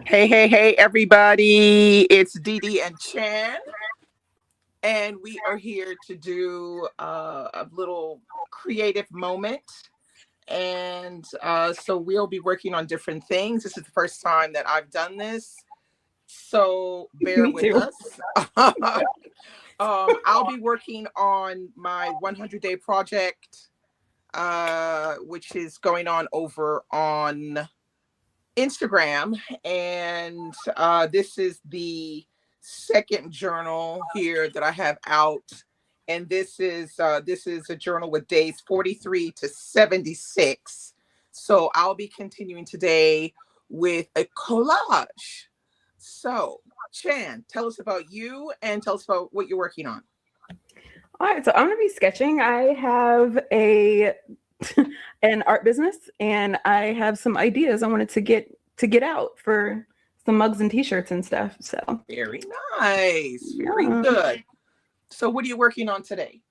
Hey, everybody. It's Didi and Chan, and we are here to do a little creative moment. And so we'll be working on different things. This is the first time that I've done this, so bear Me with too. us. I'll be working on my 100-day project, which is going on over on Instagram, and this is the second journal here that I have out, and this is a journal with days 43 to 76. So I'll be continuing today with a collage. So, Chan, tell us about you and tell us about what you're working on. All right, so I'm gonna be sketching. I have a an art business, and I have some ideas I wanted to get out for some mugs and T-shirts and stuff. So Very nice, very yeah. good. So, what are you working on today?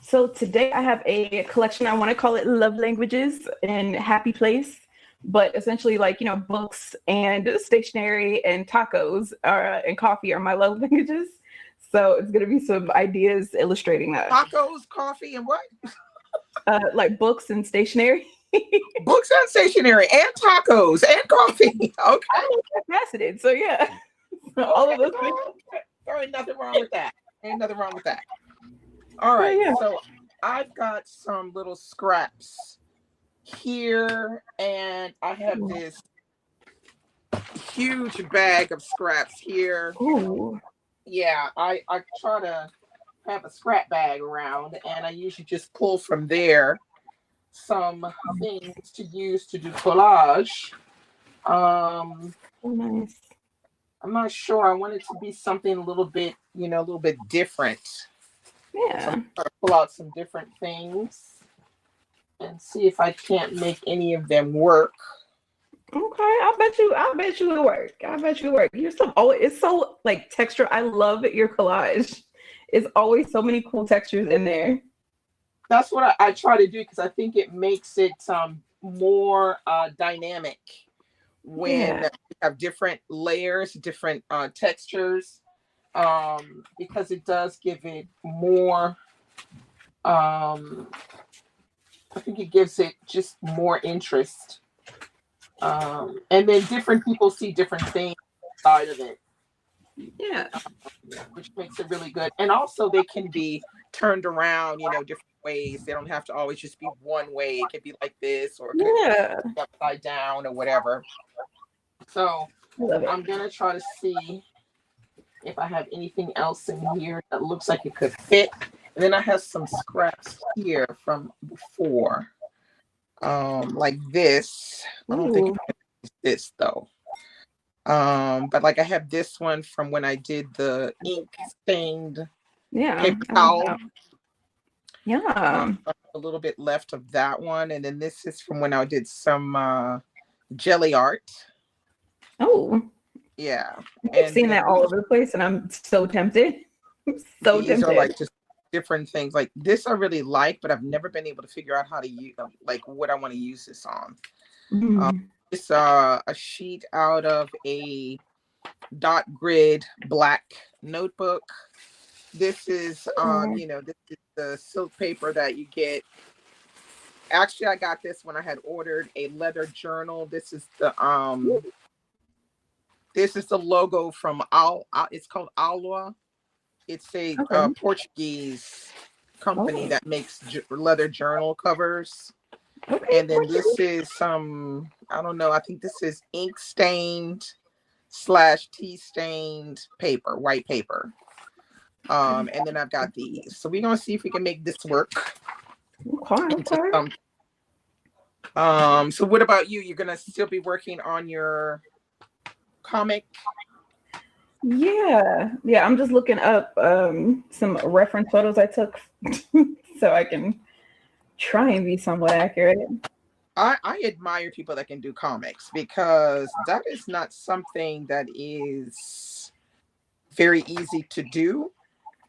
So today I have a collection. I want to call it Love Languages and Happy Place, but essentially, like books and stationery and tacos and coffee are my love languages. So it's gonna be some ideas illustrating that. Tacos, coffee, and what? Like books and stationery. Books and stationery and tacos and coffee. Okay. I'm multifaceted, so yeah, all of Okay. those things. No, okay. There ain't nothing wrong with that. Ain't nothing wrong with that. All So right. yeah. So I've got some little scraps here, and I have this huge bag of scraps here. Ooh. Yeah, I try to have a scrap bag around, and I usually just pull from there some things to use to do collage. Um, So nice. I'm not sure. I want it to be something a little bit, a little bit different. So I'm Yeah. trying to pull out some different things and see if I can't make any of them work. Okay. I bet you it'll work. I bet you it'll work. You're so always it's so like texture. I love your collage. It's always so many cool textures in there. That's what I try to do because I think it makes it more dynamic when Yeah. we have different layers, different textures, because it does give it more. Um, I think it gives it just more interest. And then different people see different things side of it, Yeah. which makes it really good. And also, they can be turned around, different ways. They don't have to always just be one way. It could be like this, or it could Yeah. be upside down, or whatever. So I love it. I'm gonna try to see if I have anything else in here that looks like it could fit. And then I have some scraps here from before, like this. I don't think Ooh. it's this though. But like I have this one from when I did the ink stained Yeah. paper I love towel. that. Yeah. A little bit left of that one, and then this is from when I did some jelly art. Oh, Yeah, I've and seen then that all over the place, and I'm so tempted. So these are tempted. like just different things. Like this, I really like, but I've never been able to figure out how to use like what I want to use this on. Um, Mm. it's a sheet out of a dot grid black notebook. This is Oh. this is the silk paper that you get. Actually, I got this when I had ordered a leather journal. This is the logo from it's called Alwa. It's a Okay. Portuguese company Oh. that makes leather journal covers. Okay. And then this is some, I don't know, I think this is ink stained slash tea stained paper, white paper. And then I've got these. So we're gonna see if we can make this work Okay. into Okay. some. So what about you? You're gonna still be working on your comic? Yeah. Yeah. I'm just looking up some reference photos I took so I can try and be somewhat accurate. I admire people that can do comics because that is not something that is very easy to do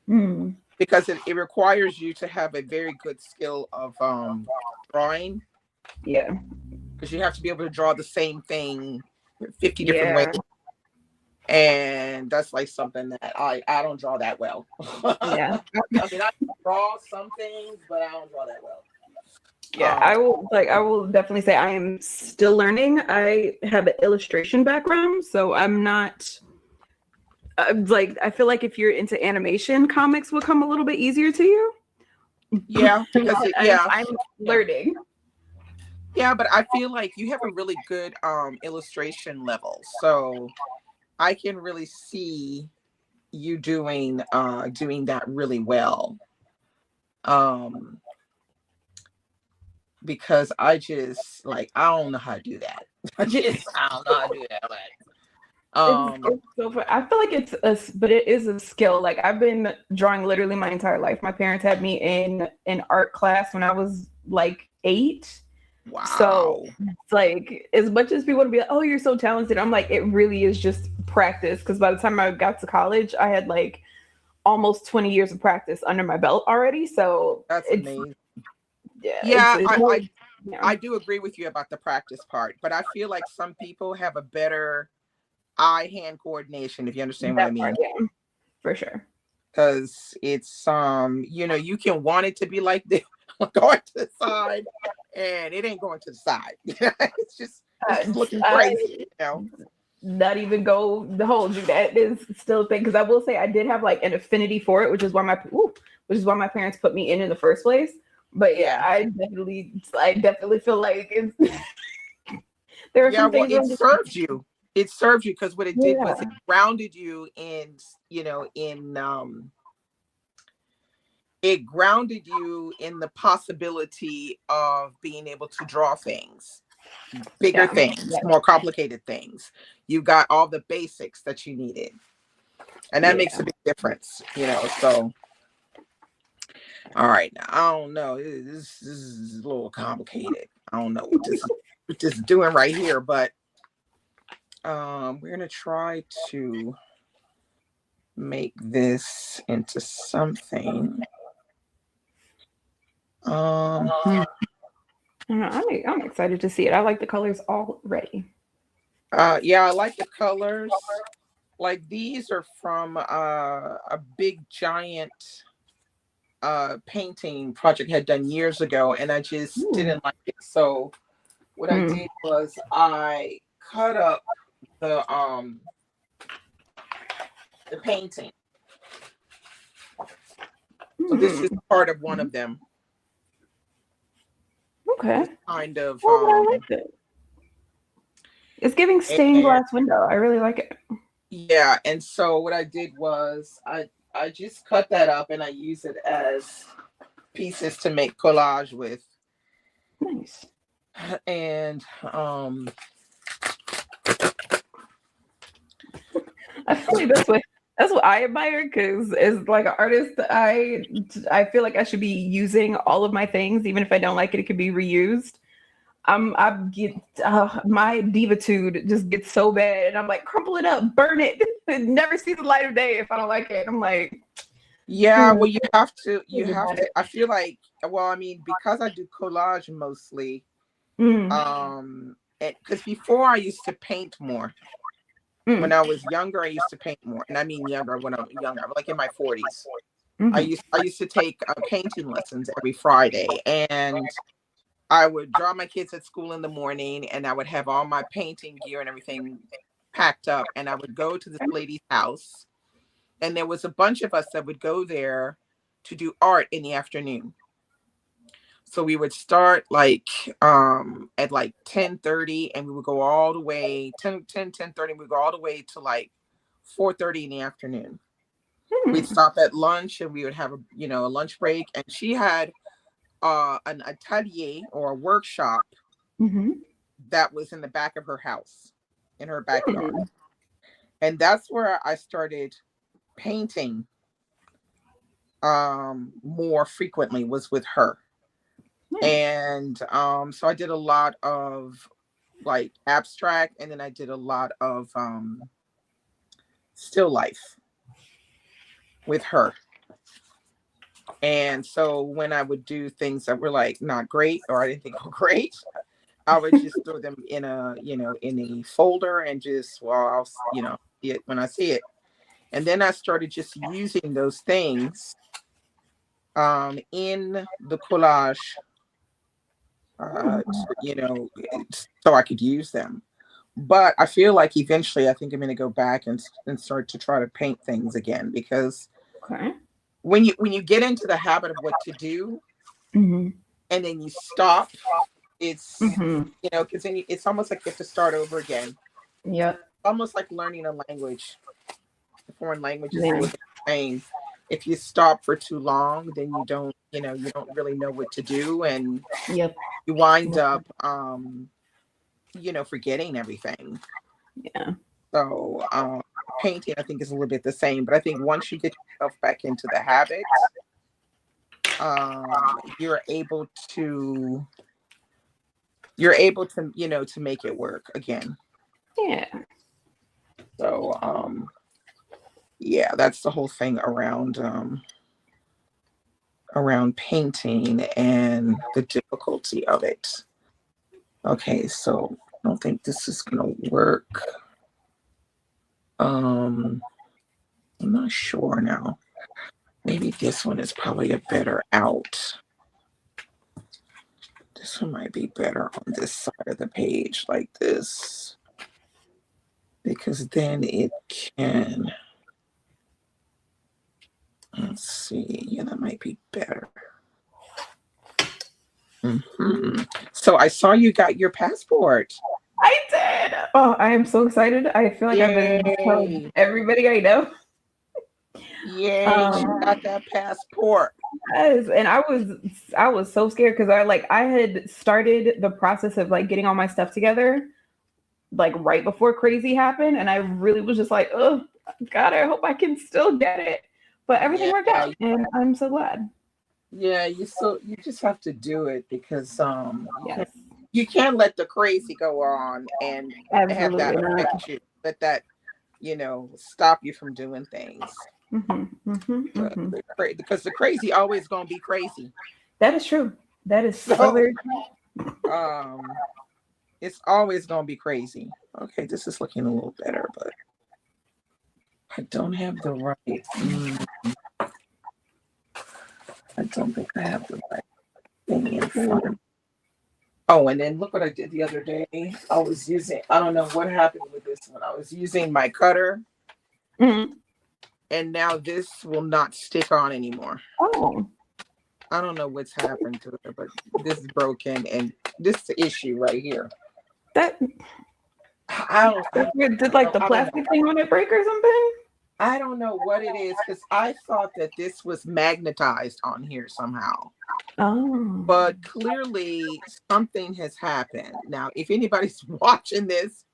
Mm. because it requires you to have a very good skill of drawing Yeah. because you have to be able to draw the same thing 50 different ways. Yeah. And that's like something that I don't draw that well. Yeah. I mean, I draw some things, but I don't draw that well. Yeah, I will definitely say I am still learning. I have an illustration background, so I'm not like I feel like if you're into animation, comics will come a little bit easier to you. Yeah, because I'm learning. yeah, but I feel like you have a really good illustration level, so I can really see you doing that really well. Um, because I don't know how to do that. I don't know how to do that. It's so fun. I feel like but it is a skill. Like I've been drawing literally my entire life. My parents had me in an art class when I was like 8. So Wow. it's like as much as people want to be like, oh, you're so talented, I'm like, it really is just practice. Because by the time I got to college, I had like almost 20 years of practice under my belt already. So That's it's amazing. yeah, Yeah, it's more, yeah, I do agree with you about the practice part, but I feel like some people have a better eye-hand coordination, if you understand what I that part, mean. yeah, for sure. Because it's you can want it to be like this, going to the side, and it ain't going to the side. It's looking crazy. Not even go to hold you. That is still a thing because I will say I did have like an affinity for it, which is why my parents put me in the first place. But yeah, Yeah. I definitely feel like there are Yeah, some well, things. it served you. It served you because what it did was Yeah, it grounded you it grounded you in the possibility of being able to draw things, bigger yeah, things, yeah, more complicated things. You got all the basics that you needed. And that makes yeah. a big difference. So, all right. Now, I don't know. This is a little complicated. I don't know what this is doing right here, but we're going to try to make this into something. Hmm. I'm excited to see it. I like the colors already. Yeah, I like the colors. Like these are from a big giant painting project I had done years ago, and I just Ooh. didn't like it. So what I Mm. did was I cut up the painting. So this is Mm. part of one of them. Okay. This kind of Oh, but I like it. It's giving stained and glass window. I really like it. yeah, and so what I did was I just cut that up and I use it as pieces to make collage with. Nice. And I feel like that's what I admire because as like an artist, I feel like I should be using all of my things, even if I don't like it, it could be reused. I get my divitude just gets so bad, and I'm like, crumple it up, burn it, and never see the light of day if I don't like it. I'm like, yeah, well, you think have about to. it. I feel like, well, I mean, because I do collage mostly, Mm, and because before I used to paint more. When mm, I was younger, I used to paint more, and I mean younger. When I'm younger, I'm like in my 40s. mhm. I used to take painting lessons every Friday, and I would draw my kids at school in the morning, and I would have all my painting gear and everything packed up, and I would go to this lady's house, and there was a bunch of us that would go there to do art in the afternoon. So we would start like at like 10:30, and we would go all the way 10:30. We would go all the way to like 4:30 in the afternoon. We'd Mm, stop at lunch and we would have a lunch break. And she had an atelier or a workshop mhm, that was in the back of her house, in her backyard. mm. And that's where I started painting more frequently, was with her. Nice. And so I did a lot of like abstract, and then I did a lot of still life with her. And so when I would do things that were like not great or I didn't think were great, I would just throw them in a, in a folder and just, well, I'll, see it when I see it. And then I started just using those things in the collage, so I could use them. But I feel like eventually I think I'm going to go back and start to try to paint things again, because Okay. when you get into the habit of what to do Mm-hmm. and then you stop, it's, Mm-hmm. because then it's almost like you have to start over again. Yep. Almost like learning a language. The foreign language is a Yeah. little bit the same. If you stop for too long, then you don't really know what to do, and Yep. you wind up, forgetting everything. Yeah. So, painting, I think, is a little bit the same. But I think once you get yourself back into the habit, you're able to to make it work again. Yeah. So, yeah, that's the whole thing around painting and the difficulty of it. Okay, so I don't think this is gonna work. I'm not sure now. Maybe this one is probably a better out. This one might be better on this side of the page, like this, because then it can. Let's see. Yeah, that might be better. So I saw you got your passport. I did. Oh, I am so excited. I feel like I've been telling Yay! everybody I know. Yay! She Um, got that passport. yes, and I was so scared because I had started the process of like getting all my stuff together like right before crazy happened, and I really was just like, oh God, I hope I can still get it. But everything Yeah, worked out, and I'm so glad. yeah. You just have to do it, because Yes, you can't let the crazy go on and have that absolutely not. affect you. Let that stop you from doing things. Because the crazy always gonna be crazy. That is true. That is so So very true. um, it's always gonna be crazy. Okay, this is looking a little better, but I don't have the right. I don't think I have the right thing in front of me. Oh, and then look what I did the other day. I don't know what happened with this one. I was using my cutter, Mhm. and now this will not stick on anymore. Oh, I don't know what's happened to it, but this is broken, and this is the issue right here. that I did like the I don't know. plastic thing on it break or something? I don't know what it is, because I thought that this was magnetized on here somehow. Oh, But clearly something has happened. Now, if anybody's watching this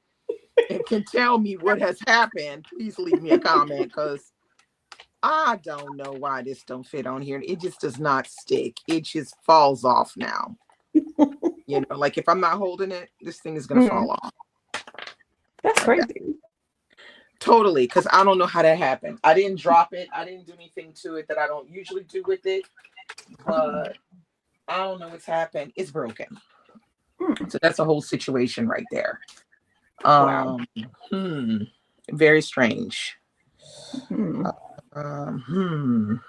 and can tell me what has happened, please leave me a comment, because I don't know why this don't fit on here. It just does not stick. It just falls off now. Like if I'm not holding it, this thing is gonna mm, fall off that's like that. crazy. Totally, because I don't know how that happened. I didn't drop it. I didn't do anything to it that I don't usually do with it. But I don't know what's happened. It's broken. Mm, So that's a whole situation right there. wow. Um, Very strange. Mm, Um,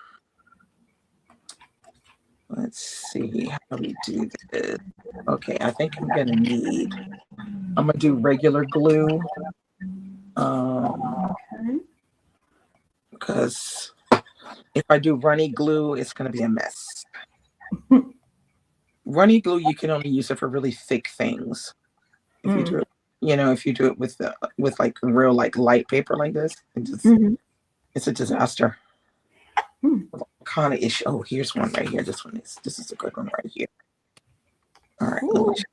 Let's see how do we do this. Okay, I think I'm gonna do regular glue. okay. Because if I do runny glue, it's gonna be a mess. Runny glue, you can only use it for really thick things. If you do Mm, it, if you do it with like real like light paper like this, mhm, it's a disaster. mm. Kind of issue. Oh, here's one right here. This is a good one right here. All right, let me Ooh, see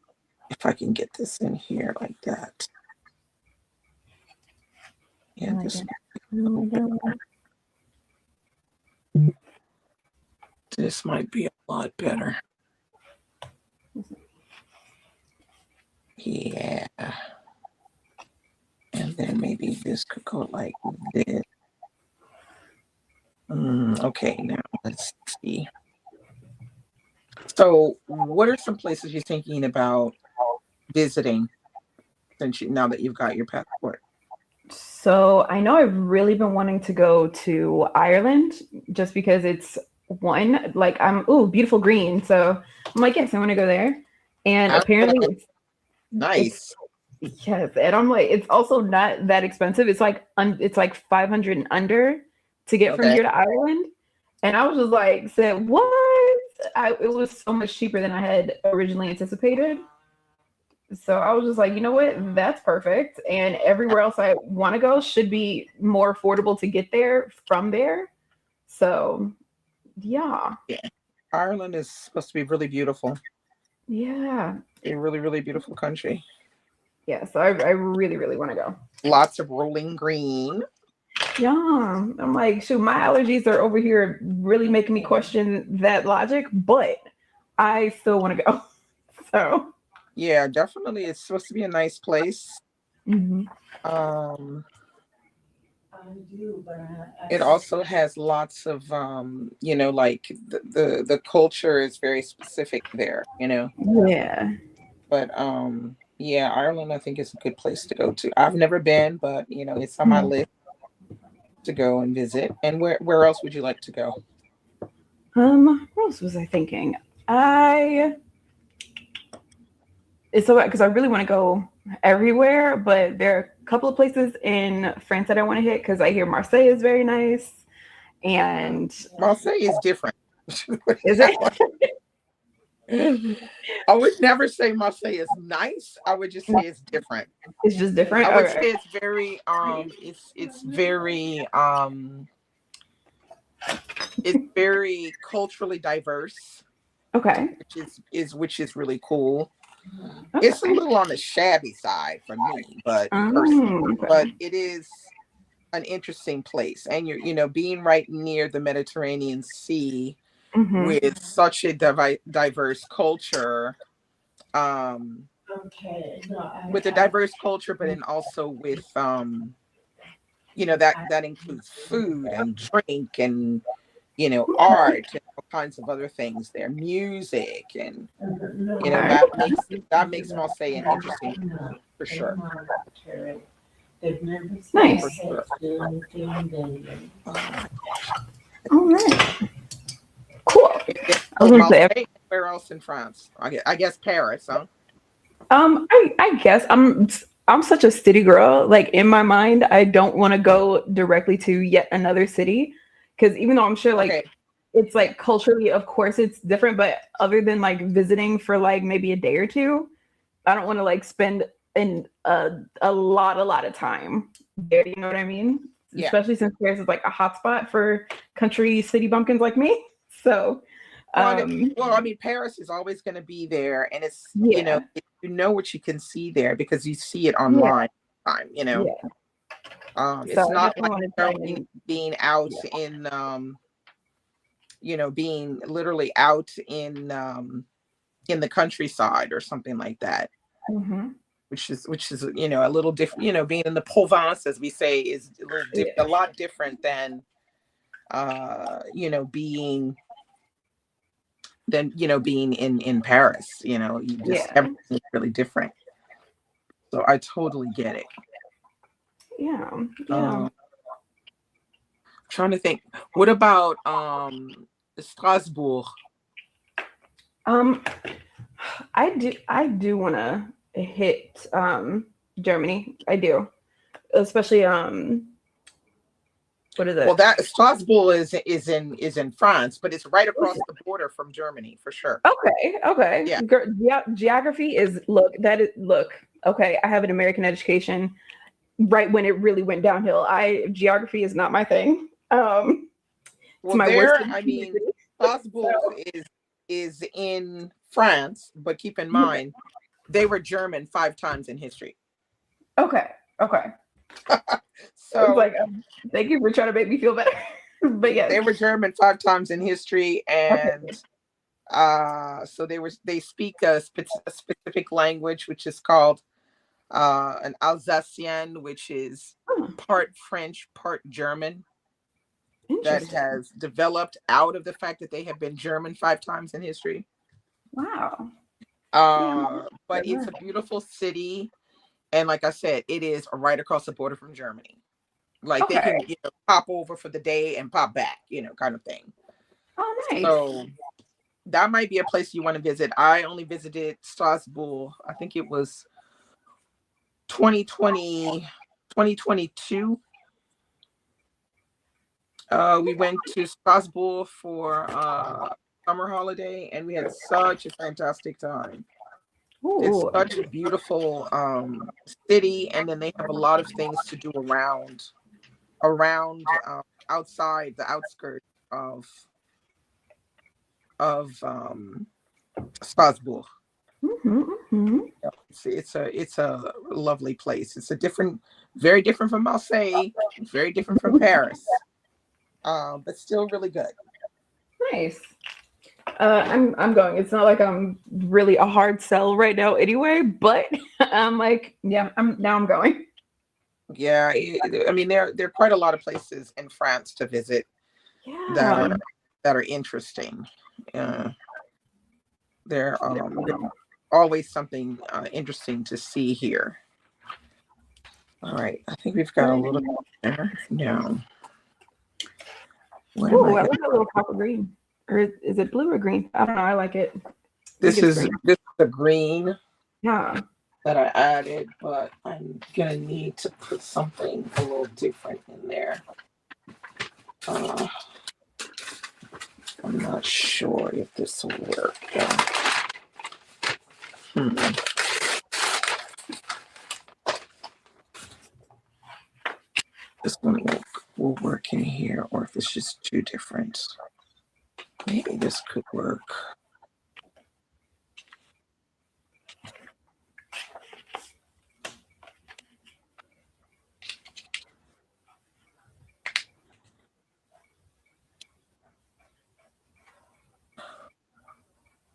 if I can get this in here like that. I Yeah, like this that. this might be a lot better. Yeah. And then maybe this could go like this. Okay, now let's see. So, what are some places you're thinking about visiting now that you've got your passport? So I know I've really been wanting to go to Ireland just because it's one, like beautiful green. So I'm like, yes, I want to go there. And apparently Ireland, it's nice. yes, and I'm like, it's also not that expensive. It's like it's like 500 and under to get from Okay. here to Ireland. And I was just like, said what? It was so much cheaper than I had originally anticipated. So I was just like, you know what? That's perfect. And everywhere else I want to go should be more affordable to get there from there. So yeah, Yeah. Ireland is supposed to be really beautiful. yeah, A really, really beautiful country. yeah. So I really, really want to go. Lots of rolling green. Yeah, I'm like, shoot, my allergies are over here really making me question that logic, but I still want to go. So, Yeah, definitely. It's supposed to be a nice place. mhm. Um, it also has lots of like the culture is very specific there. Yeah. But yeah, Ireland I think is a good place to go to. I've never been, but it's on my Mhm. list to go and visit. And where else would you like to go? What else was I thinking? I it's so because I really want to go everywhere, but there are a couple of places in France that I want to hit because I hear Marseille is very nice. And Marseille is different. is it? I would never say Marseille is nice. I would just say it's different. It's just different. I would say Okay. it's very culturally diverse, Okay. which is really cool. It's a Okay. little on the shabby side for me, but Okay. it is an interesting place. And you're being right near the Mediterranean Sea Hmm. with such a diverse culture, um, with a diverse culture, but then also with that includes food and drink and art and all kinds of other things there, music, and Okay. that makes Marseille an interesting for sure. For Nice. sure. Oh my gosh. All right. Cool. And then, I was so gonna say, Marseille, where else in France? I guess Paris, huh? I guess I'm such a city girl. Like in my mind, I don't want to go directly to yet another city because even though I'm sure like Okay. it's like culturally, of course, it's different, but other than like visiting for like maybe a day or two, I don't want to like spend a lot of time there. You know what I mean? Yeah. Especially since Paris is like a hotspot for country city bumpkins like me. So, Well, Paris is always going to be there, and it's yeah, you know what you can see there because you see it yeah, online. Time. yeah. So It's I not definitely like want to try being and being out yeah. in being literally out in the countryside or something like that, Hmm. which is a little different. Being in the Provence, as we say, is a Yeah. lot different being being in Paris. You just Yeah. everything's really different. So I totally get it. Yeah. Yeah. Um, trying to think. What about Strasbourg? Um, I do want to hit Germany. I do, especially what is Well, it? that Strasbourg is in France, but it's right across the border from Germany for sure. Okay, okay. Yeah. Geography is look. Okay, I have an American education. Right when it really went downhill, I geography is not my thing. It's Well, my worst there, enemy. Strasbourg So is in France, but keep in okay, mind they were German 5 times in history. okay, okay. It's So like thank you for trying to make me feel better. But yes, they were German 5 times in history, and okay. so they speak a specific language which is called an Alsatian, which is Oh, part French, part German, that interesting. has developed out of the fact that they have been German 5 times in history. Wow. Yeah. But it's a beautiful city, and like I said, it is right across the border from Germany. Like they Okay. can, pop over for the day and pop back, kind of thing. Oh, nice. So that might be a place you want to visit. I only visited Strasbourg. I think it was 2020, 2022. We went to Strasbourg for summer holiday, and we had such a fantastic time. It's Ooh. such a beautiful city, and then they have a lot of things to do around outside the outskirts of of Strasbourg. Mm-hmm, mm-hmm. Yeah, it's a lovely place. It's a different, very different from Marseille, very different from Paris, but still really good. Nice. I'm going. It's not like I'm really a hard sell right now anyway, but I'm like, yeah, I'm going. Yeah, I mean there are quite a lot of places in France to visit that Yeah. are interesting. Uh, there's Definitely. always something interesting to see here. All right, I think we've got a little there. No, what am Ooh, I I going? like that little copper green. Or is it blue or green? I don't know. I like it. I think This it's is green. this is the green Yeah. that I added, but I'm gonna need to put something a little different in there. Uh, I'm not sure if this will work. Hmm. This one will work in here, or if it's just too different. Maybe this could work.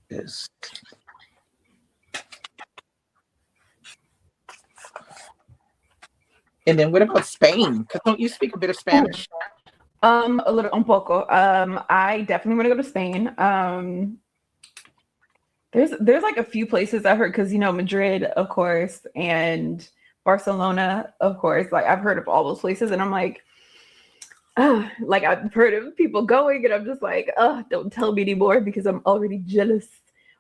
This. And then what about Spain? Because don't you speak a bit of Ooh. Spanish? A little un poco. I definitely want to go to Spain. There's like a few places I've heard because Madrid, of course, and Barcelona, of course. Like I've heard of all those places, and I'm like, like I've heard of people going, and I'm just like, don't tell me anymore because I'm already jealous.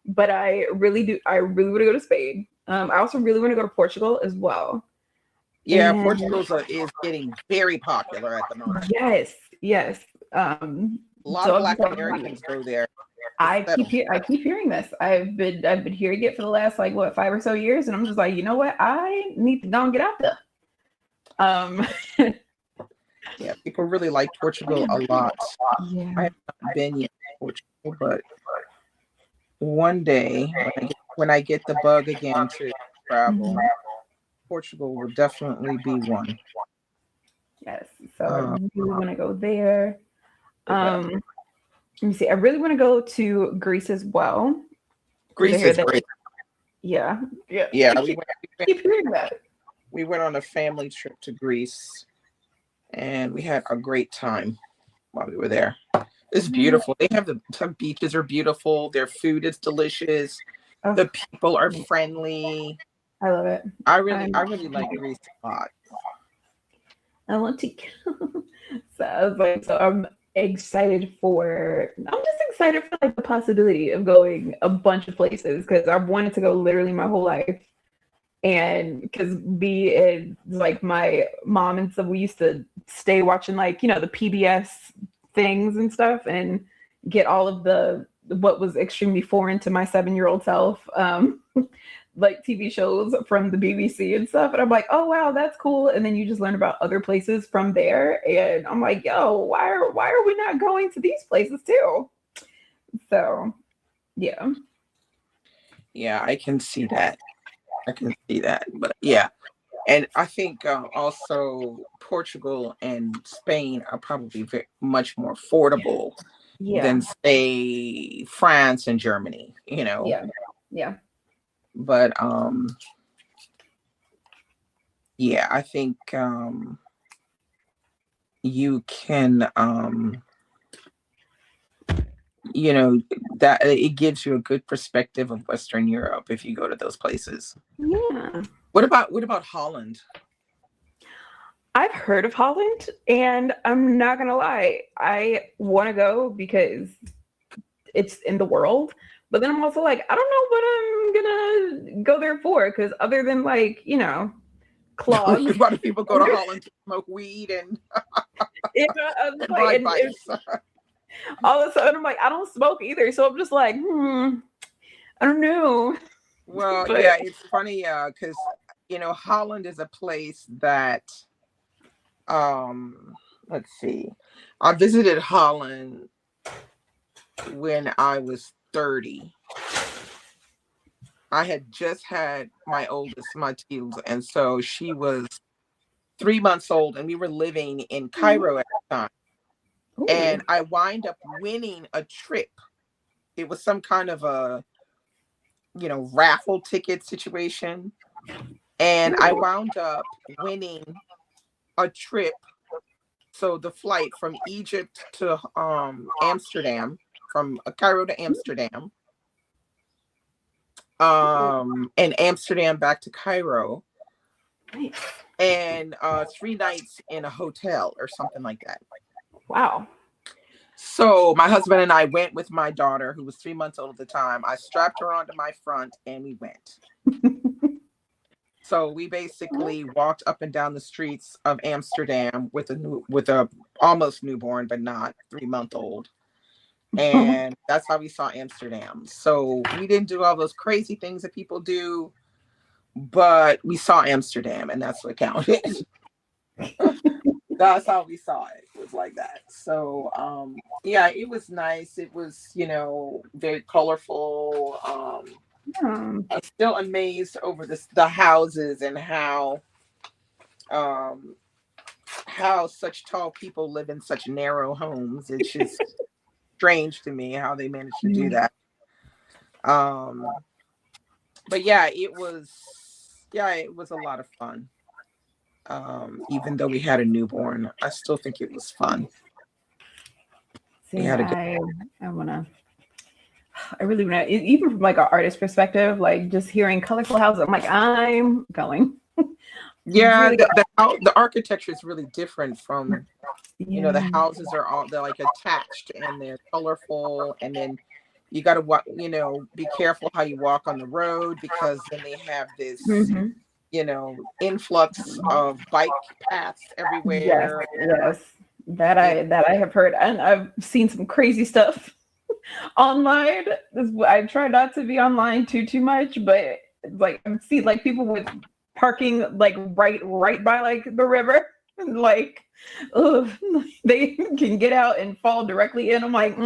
But I really do. I really want to go to Spain. I also really want to go to Portugal as well. Yeah, And Portugal is getting very popular at the moment. yes, yes. A lot So of I'm just Black like, Americans go there to I keep settle. I keep hearing this. I've been hearing it for the last like what 5 or so years, and I'm just like, you know what? I need to go and get out there. Um, Yeah, people really like Portugal a lot. I yeah. have not been yet to Portugal, but one day when I get the bug again to Mhm. travel, Portugal will definitely be one. Yes. So I Uh, really want to go there. yeah. Let me see. I really want to go to Greece as well because I Greece hear is that. great. Yeah, yeah. Yeah, I keep hearing that. we went on a family trip to Greece, and we had a great time while we were there. It's Mm, beautiful. They have the beaches are beautiful. Their food is delicious. oh, The people are friendly. I love it. I I'm. really like Greece a lot. I want to. So I was like, so I'm excited for. I'm just excited for like the possibility of going a bunch of places because I've wanted to go literally my whole life, and because me and like my mom and stuff, we used to stay watching like the PBS things and stuff, and get all of the what was extremely foreign to my 7-year-old self. Like TV shows from the BBC and stuff. And I'm like, oh wow, that's cool. And then you just learn about other places from there. And I'm like, yo, why are we not going to these places too? So yeah. Yeah, I can see that. I can see that. But yeah, and I think also Portugal and Spain are probably much more affordable Yeah. than say France and Germany. Yeah. Yeah. But yeah, I think you can you know, that it gives you a good perspective of Western Europe if you go to those places. Yeah. What about Holland? I've heard of Holland, and I'm not gonna lie, I want to go because it's in the world. But then I'm also like, I don't know what I'm gonna go there for, because other than like, clogs, Why do people go to Holland to smoke weed and, and ride and bikes? all of a sudden I'm like, I don't smoke either, so I'm just like, I don't know. Well, But yeah, it's funny, because Holland is a place that, um, let's see, I visited Holland when I was 30. I had just had my oldest, Matilde, and so she was 3 months old, and we were living in Cairo at the time. ooh, And I wind up winning a trip. It was some kind of a, raffle ticket situation. And I ooh, wound up winning a trip. So the flight from Egypt to Amsterdam, from Cairo to Amsterdam, ooh, and Amsterdam back to Cairo, nice. and 3 nights in a hotel or something like that. Wow. So my husband and I went with my daughter, who was 3 months old at the time. I strapped her onto my front and we went. So we basically walked up and down the streets of Amsterdam with a almost newborn, but not 3 month old. And that's how we saw Amsterdam. So we didn't do all those crazy things that people do, but we saw Amsterdam, and that's what counted. That's how we saw it. It was like that. So yeah, it was nice. It was, very colorful. Um, I'm still amazed over the houses, and um how such tall people live in such narrow homes. It's just strange to me how they managed to do that. Um but it was a lot of fun. Even though we had a newborn, I still think it was fun. We see, had a good I wanna. I really want to, even from like an artist perspective, like just hearing colorful houses, I'm like, I'm going. Yeah, Really, the architecture is really different from, the yeah. houses they're like attached and they're colorful, and then you got to be careful how you walk on the road, because then they have this, Hmm. influx of bike paths Yes, everywhere. yes. That You know, I have heard, and I've seen some crazy stuff online. I try not to be online too much, but like I've seen like people with parking like right by like the river, and like, ugh, they can get out and fall directly in. I'm like,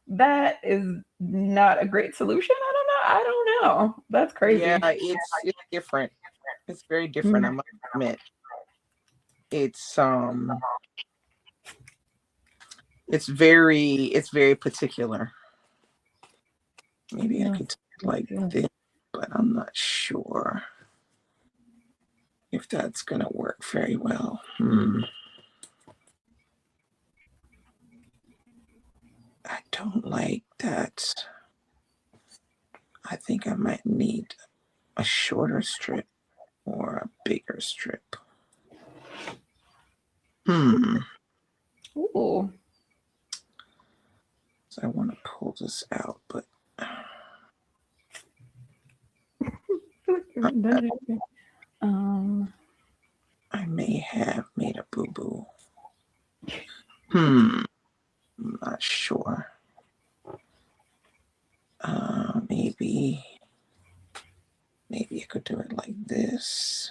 that is not a great solution. I don't know. I don't know. That's yeah, crazy. it's different. It's very different, I Mm, must admit. It's it's very particular. Maybe I yes, could do it like yes. this, but I'm not sure if that's gonna work very well. I don't like that. I think I might need a shorter strip or a bigger strip. Hmm. Ooh. So I want to pull this out, but Um, I may have made a boo-boo. I'm not sure. Maybe I could do it like this,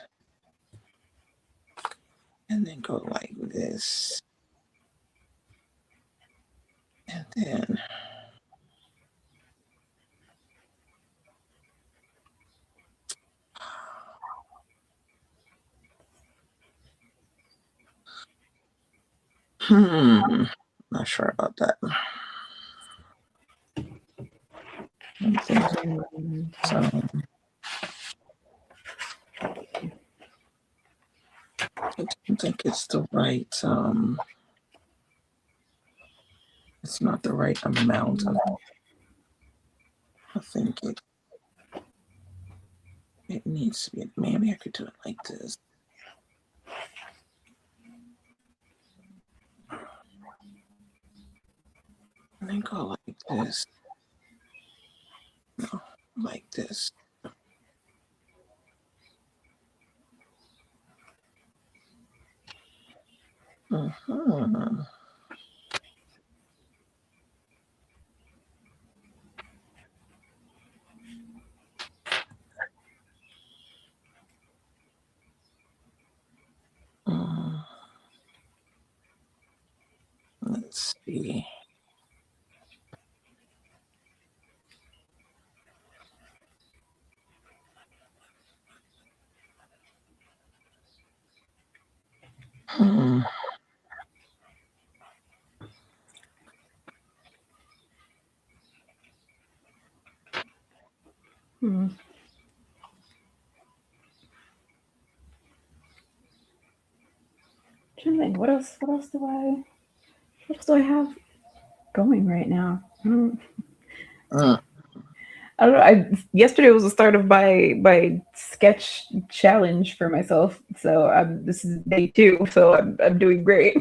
and then go like this, and then not sure about that. I think so. I don't think it's the right It's not the right amount. I think it needs to be. Maybe I could do it like this. And then go like this. No, like this. Uh-huh. Let's see. Hmm. Hmm. What else? What else do I? What else do I have going right now? Uh, I don't know. Yesterday was the start of my sketch challenge for myself. So this is day 2. So I'm doing great.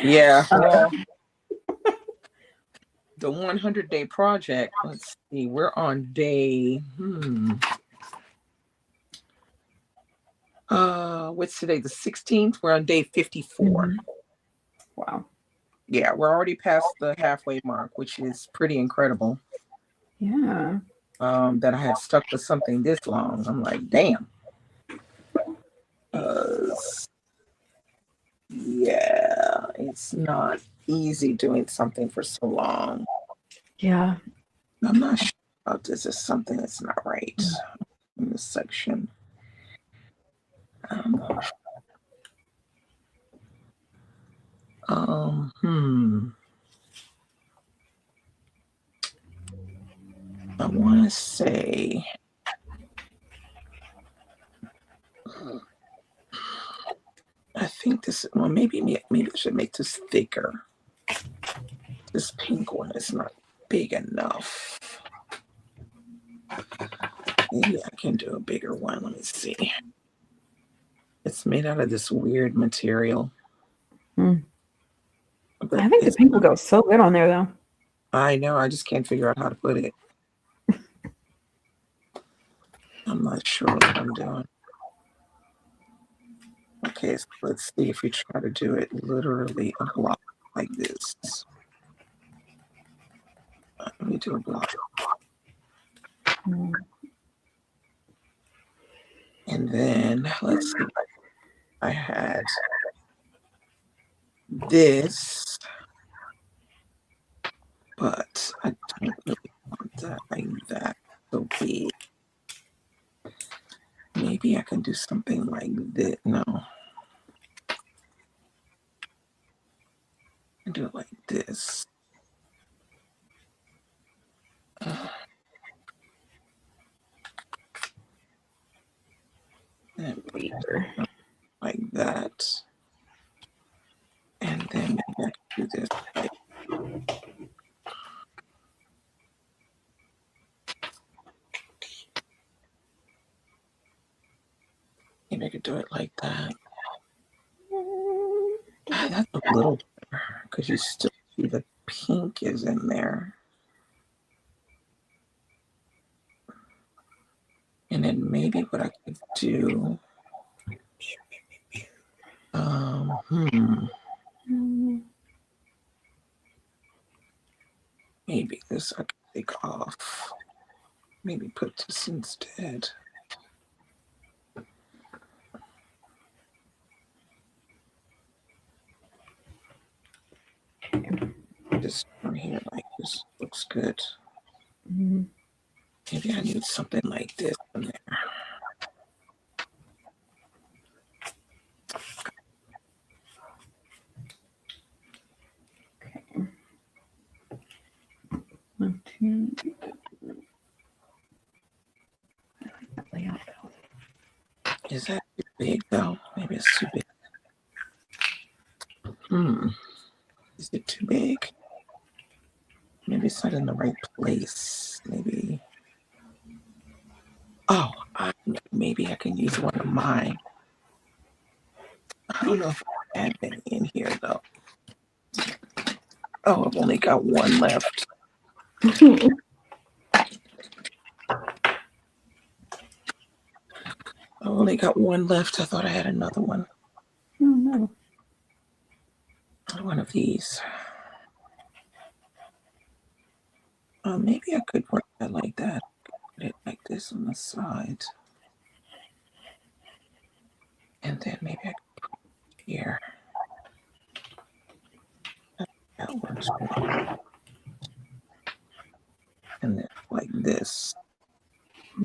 yeah. Well, the 100-day project. Let's see. We're on day. What's today? The 16th. We're on day 54. Mm-hmm. Wow. Yeah, we're already past the halfway mark, which is pretty incredible. Yeah. That I had stuck with something this long. I'm like, damn. Yeah, it's not easy doing something for so long. Yeah. I'm not sure about this. Is something that's not right in this section. Hmm. I want to say. I think this. Well, maybe I should make this thicker. This pink one is not big enough. Maybe I can do a bigger one. Let me see. It's made out of this weird material. Hmm. But I think the pink will go so good on there, though. I know. I just can't figure out how to put it. I'm not sure what I'm doing. Okay, so let's see if we try to do it literally a block like this. Let me do a block. Hmm. And then let's see. I had this, but I don't really want that like that so big. Maybe I can do something like this. No. I do it like this. And like that. And then maybe I can do this like maybe I could do it like that. That's a little better because you still see the pink is in there. And then maybe what I could do, maybe this I could take off. Maybe put this instead. This one here, like this looks good. Hmm. Maybe I need something like this in there. Okay. 1, 2. I like that layout though. Is that too big though? Maybe it's too big. Is it too big? Maybe it's not in the right place. Maybe. Oh, maybe I can use one of mine. I don't know if I have any in here though. Oh, I've only got one left. I only got one left. I thought I had another one. Oh no. One of these. Maybe I could work that like that. Put it like this on the side. And then maybe I could put it here. That works good. And then like this. I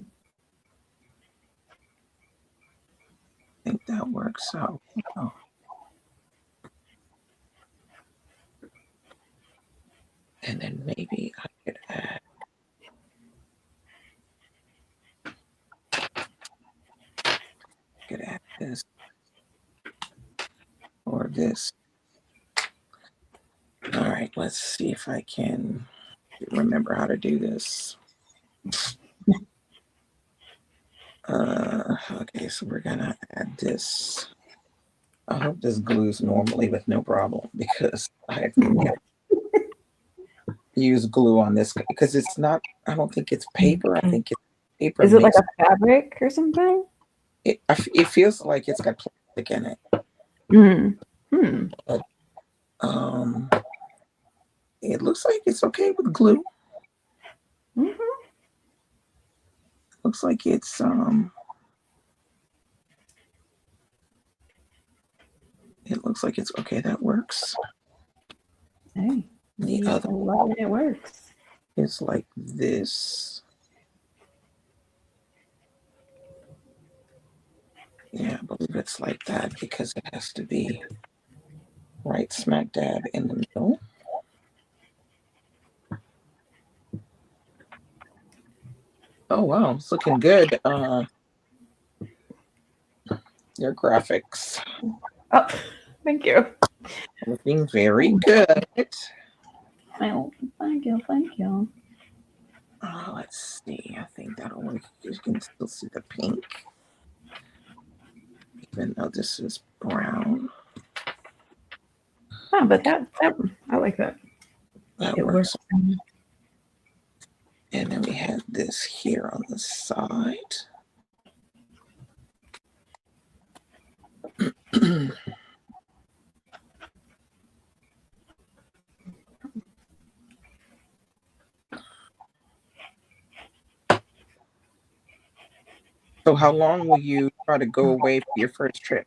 think that works out. Oh. And then maybe I could add this or this. All right, let's see if I can remember how to do this. Okay, so we're gonna add this. I hope this glues normally with no problem because I use glue on this because it's not, I don't think it's paper. I think it's paper. Is it like a fabric or something? It feels like it's got plastic in it. But, it looks like it's okay with glue. Looks like it's it looks like it's okay. That works. Hey, the other one, it works. Is like this. Yeah, I believe it's like that because it has to be right smack dab in the middle. Oh wow, it's looking good. Your graphics. Oh, thank you. Looking very good. Oh, thank you. Let's see. I think that'll work. You can still see the pink, even though this is brown. Oh, but that I like that. That works. And then we have this here on the side. So how long will you try to go away for your first trip?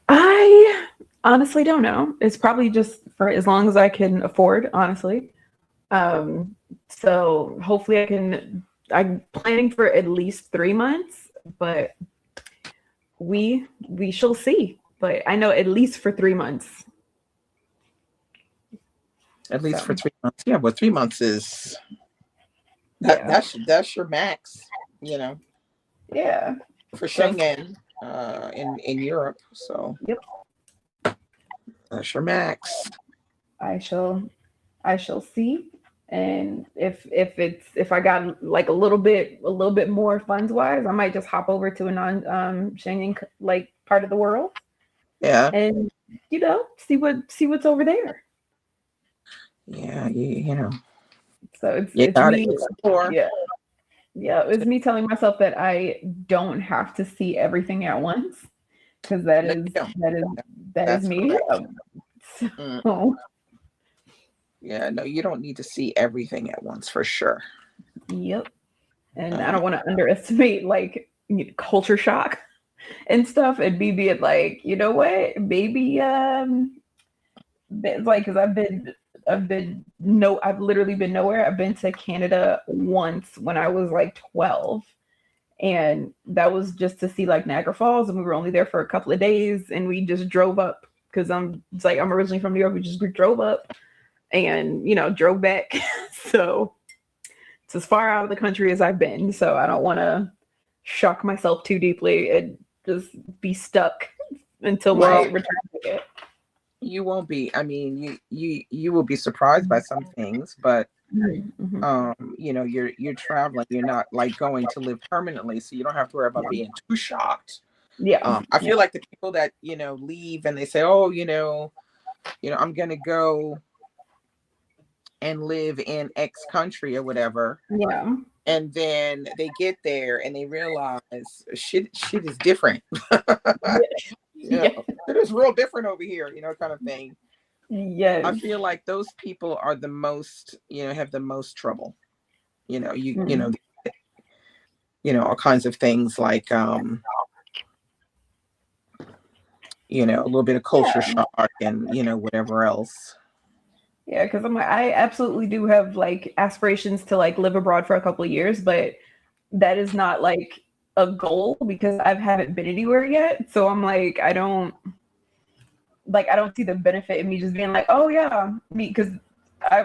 I honestly don't know. It's probably just for as long as I can afford, honestly. So hopefully I'm planning for at least 3 months, but we shall see. But I know at least for 3 months. At least for 3 months. Yeah, but 3 months is that's your max, you know. Yeah. For Schengen in Europe. So yep. That's your max. I shall see. And if I got like a little bit more funds wise, I might just hop over to a non Schengen like part of the world. Yeah. And see what's over there. Yeah, you know. So it's me. Yeah, it's me telling myself that I don't have to see everything at once because that is me. So. Yeah, no, you don't need to see everything at once for sure. Yep. And I don't want to underestimate like culture shock and stuff and be it like, you know what, maybe like because I've literally been nowhere. I've been to Canada once when I was like 12. And that was just to see like Niagara Falls, and we were only there for a couple of days, and we just drove up because I'm originally from New York. We just drove up and drove back. So it's as far out of the country as I've been. So I don't want to shock myself too deeply and just be stuck until my return ticket. You won't be. I mean, you will be surprised by some things, but Mm-hmm. you're traveling. You're not like going to live permanently, so you don't have to worry about Yeah. being too shocked. Yeah. I Yeah. feel like the people that leave and they say, oh, I'm gonna go and live in X country or whatever, Yeah. and then they get there and they realize shit is different. Yeah. It is real different over here, kind of thing. I Yes. feel like those people are the most, have the most trouble. Mm. All kinds of things like, a little bit of culture Yeah. shock and, whatever else. Yeah, because I'm like, I absolutely do have like aspirations to like live abroad for a couple of years, but that is not like a goal because I haven't been anywhere yet. So I'm like, I don't see the benefit in me just being like, oh yeah, me because I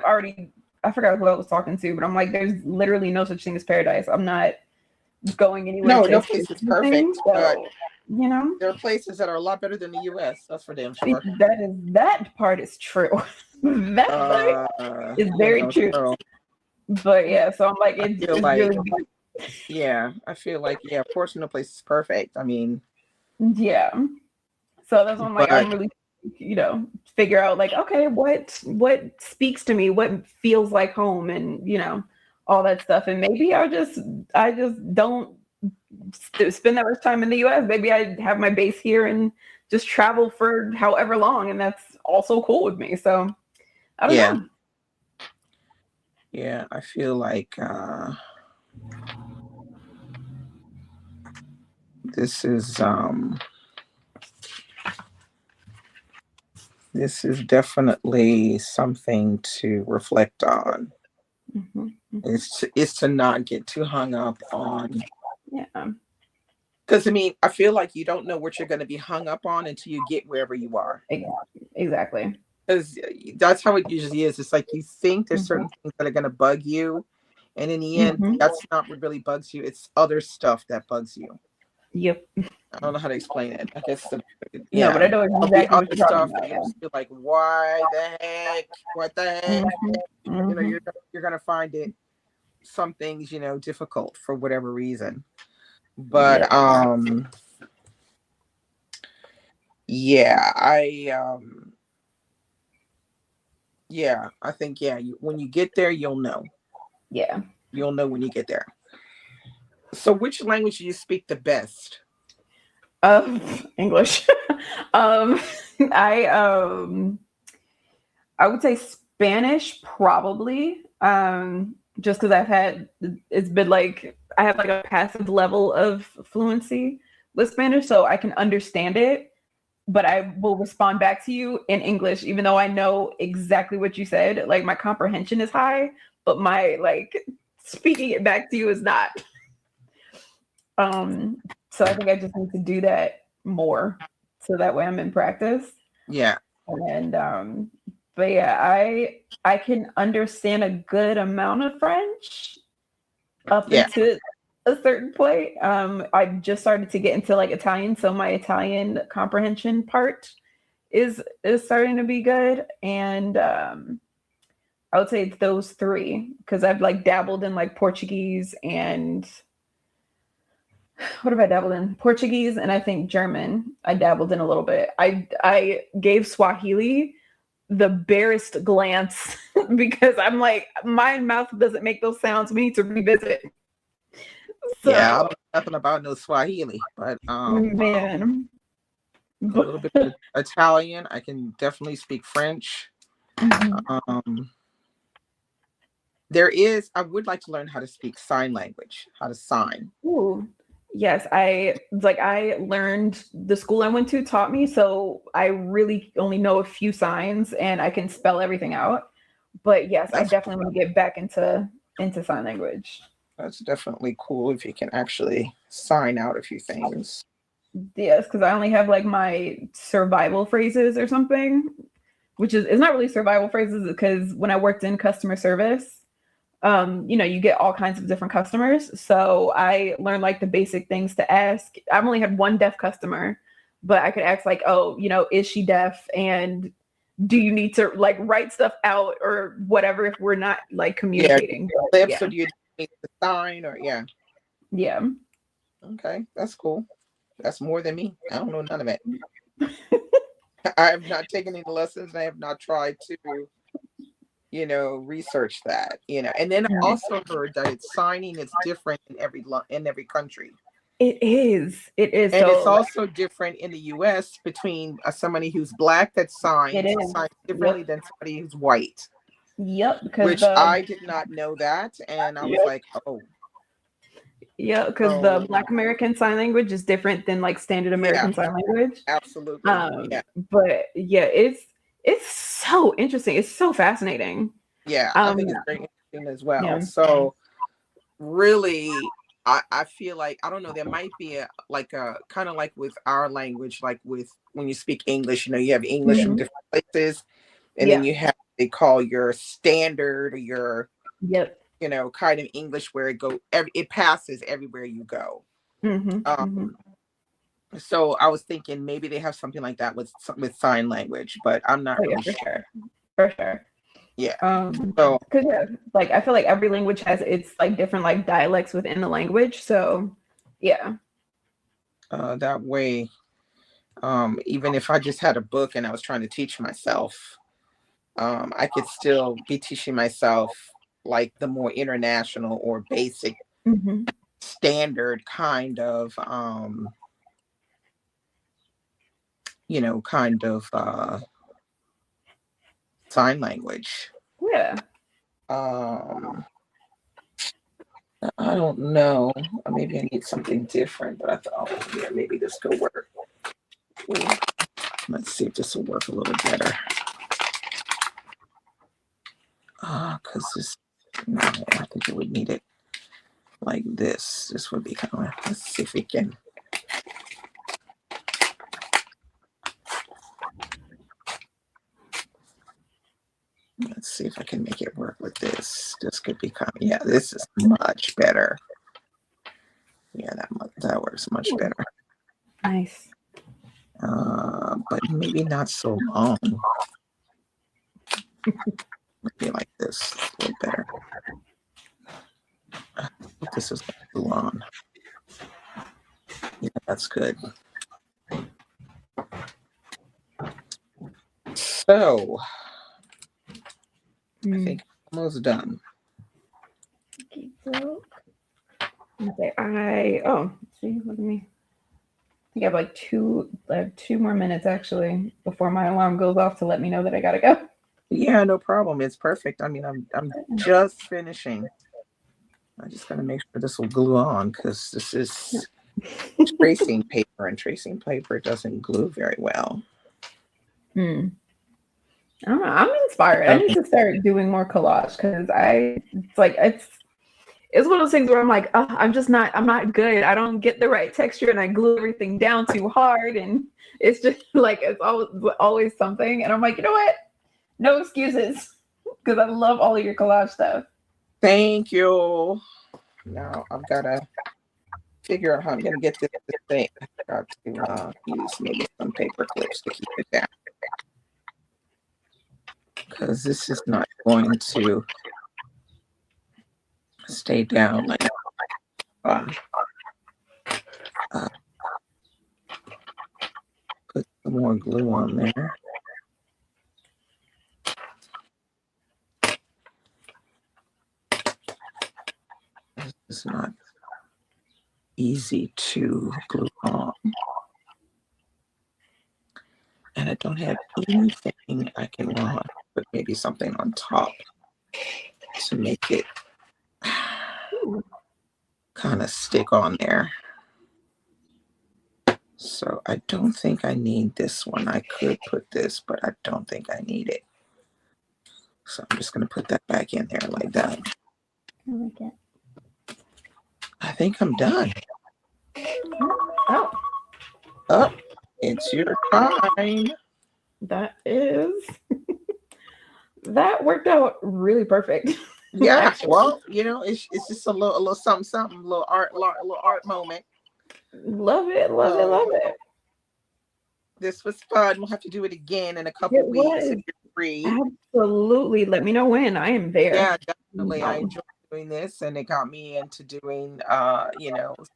forgot who I was talking to, but I'm like, there's literally no such thing as paradise. I'm not going anywhere No, to no place escape is things. perfect, but So, you know, there are places that are a lot better than the U.S. That's for damn sure. that part is true. That part Uh, is very true. so But yeah, so I'm like, I feel it's like, really good. yeah, of course, no place is perfect. I mean, Yeah. So that's why I'm like, but I'm really, figure out like, okay, what speaks to me, what feels like home, and all that stuff. And maybe I just don't spend that much time in the U.S. Maybe I have my base here and just travel for however long, and that's also cool with me. So I don't yeah, know. yeah, I feel like this is um this is definitely something to reflect on. Hmm. It's to not get too hung up on, Yeah. because I mean, I feel like you don't know what you're going to be hung up on until you get wherever you are. Exactly. Because that's how it usually is. It's like you think there's Hmm. certain things that are going to bug you, and in the end, Hmm. that's not what really bugs you. It's other stuff that bugs you. Yep. I don't know how to explain it. I guess No, but I yeah, know there'll be exactly what other you're talking stuff about. that you Yeah. just feel like, why the heck? What the heck? Hmm. Hmm. You're gonna find it some things difficult for whatever reason. But Yep. yeah, I think when you get there, you'll know. Yeah. You'll know when you get there. So, which language do you speak the best? English. um, I um, I would say Spanish probably. Just because it's been like I have like a passive level of fluency with Spanish, so I can understand it, but I will respond back to you in English, even though I know exactly what you said. Like my comprehension is high, but my like speaking it back to you is not. Um, so I think I just need to do that more, so that way I'm in practice. Yeah, And but yeah, I can understand a good amount of French up yeah, into a certain point. I just started to get into like Italian, so my Italian comprehension part is starting to be good. And I would say it's those three because I've like dabbled in like Portuguese and what have I dabbled in? Portuguese and I think German. I dabbled in a little bit. I gave Swahili the barest glance because I'm like, my mouth doesn't make those sounds. We need to revisit. yeah. I So, don't know nothing about no Swahili, but man. a little bit of Italian. I can definitely speak French. Mhm. Um, I would like to learn how to speak sign language, how to sign. Ooh. Yes, I learned the school I went to taught me, so I really only know a few signs and I can spell everything out. But yes, I That's definitely want to get back into sign language. that's definitely cool if you can actually sign out a few things. Yes, because I only have like my survival phrases or something, which is it's not really survival phrases because when I worked in customer service, you get all kinds of different customers. So I learned like the basic things to ask. I've only had one deaf customer, but I could ask like, oh, is she deaf? And do you need to like write stuff out or whatever if we're not like Yeah. communicating? But, Lips, yeah. or do you need to sign, or yeah. Yeah. Okay, that's cool. That's more than me. I don't know none of it. I have not taken any lessons. I have not tried to, research that, And then I also heard that signing is different in every country. It is. It is. And it's So also different in the US between somebody who's black that it is. signs differently than somebody who's white, Yep. Because which I did not know that. And I was like, oh, yeah, because the Black American Sign Language is different than like standard American Sign Language. Absolutely. Yeah. But yeah, it's so interesting. It's so fascinating. Yeah, I think it's very interesting as well. Yeah. So really, I feel like, I don't know, there might be a kind of like with our language, like with when you speak English, you have English from different places, and then you have they call your standard or your kind of English where it passes everywhere you go. So I was thinking maybe they have something like that with sign language, but I'm not really sure. For sure. Yeah. So because like I feel like every language has its like different like dialects within the language. So yeah. That way, even if I just had a book and I was trying to teach myself, I could still be teaching myself like the more international or basic standard kind of sign language. Yeah. I don't know. Maybe I need something different, but I thought, oh, yeah, maybe this could work. Ooh. Let's see if this will work a little better. Because this, no, I think it would need it like this. This would be kind of, let's see if we can. Let's see if I can make it work with this. This could be kind of, yeah, this is much better. Yeah, that works much better. Nice. But maybe not so long. Maybe like this, a little better. This is too long. Yeah, that's good. So, I think I'm almost done. Okay, so see, look at me. I think I have like two more minutes actually before my alarm goes off to let me know that I gotta go. Yeah, no problem. It's perfect. I mean, I'm just finishing. I just gotta make sure this will glue on because this is tracing paper, and tracing paper doesn't glue very well. I don't know. I'm inspired. I need to start doing more collage because it's one of those things where I'm like, I'm not good. I don't get the right texture and I glue everything down too hard. And it's just like, it's always something. And I'm like, you know what? No excuses. Because I love all of your collage stuff. Thank you. Now I've got to figure out how I'm going to get this thing. I've got to use maybe some paper clips to keep it down. Because this is not going to stay down like put some more glue on there. This is not easy to glue on. And I don't have anything I can put maybe something on top to make it kind of stick on there. So I don't think I need this one. I could put this, but I don't think I need it. So I'm just going to put that back in there like that. I like it. I think I'm done. Oh, it's your time. That worked out really perfect. Yeah, well, it's just a little something, little art moment. Love it. This was fun. We'll have to do it again in a couple It weeks was. if you're free. Absolutely. Let me know when. I am there. Yeah, definitely. I enjoyed doing this, and it got me into doing,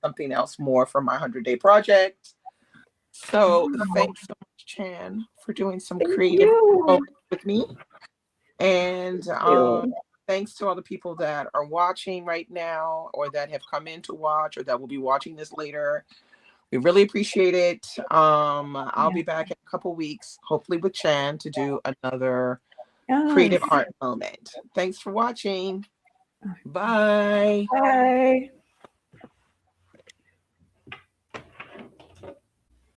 something else more for my 100-day project. So Wow. thanks so much, Chan, for doing some Thank creative you. moments with me. And Thank you. thanks to all the people that are watching right now, or that have come in to watch, or that will be watching this later. We really appreciate it. I'll Yeah. be back in a couple weeks, hopefully with Chan, to do another Yes. creative art moment. Thanks for watching. Bye. Bye.